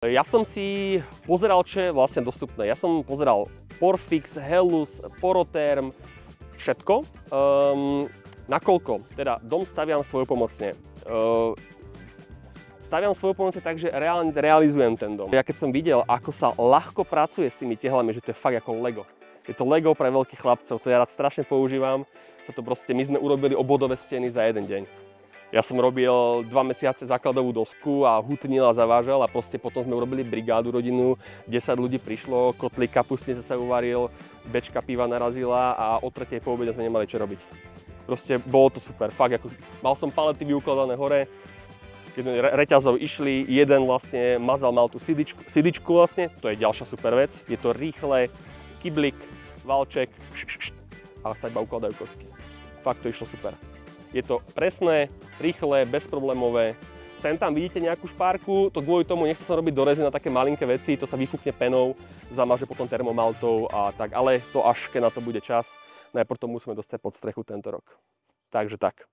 Ja som si pozeral, čo je vlastne dostupné. Ja som pozeral Porfix, Hellus, Porotherm, všetko. Nakoľko teda dom staviam svojpomocne. Staviam svojpomocne tak, že reálne realizujem ten dom. Ja keď som videl, ako sa ľahko pracuje s tými tehlami, že to je fakt ako Lego. Je to Lego pre veľkých chlapcov, to ja rád strašne používam. Toto proste my sme urobili obvodové steny za jeden deň. Ja som robil 2 mesiace základovú dosku a hutnil a zavážal a proste potom sme urobili brigádu rodinnú, 10 ľudí prišlo, kotlík kapustnice sa uvaril, bečka piva narazila a o 3:00 po obede sme nemali čo robiť. Proste bolo to super, fakt ako, mal som palety vyukladané hore, keď sme reťazov išli, jeden vlastne mazal, mal tú sidičku vlastne, to je ďalšia super vec, je to rýchle, kyblik, valček a sa iba ukladajú kocky. Fakt to išlo super. Je to presné, rýchle, bezproblémové. Sem tam vidíte nejakú špárku, to kvôli tomu nechcem sa robiť dorezy na také malinké veci, to sa vyfúkne penou, zamaže potom termomaltou a tak, ale to až keď na to bude čas. Najprv to musíme dostať pod strechu tento rok. Takže tak.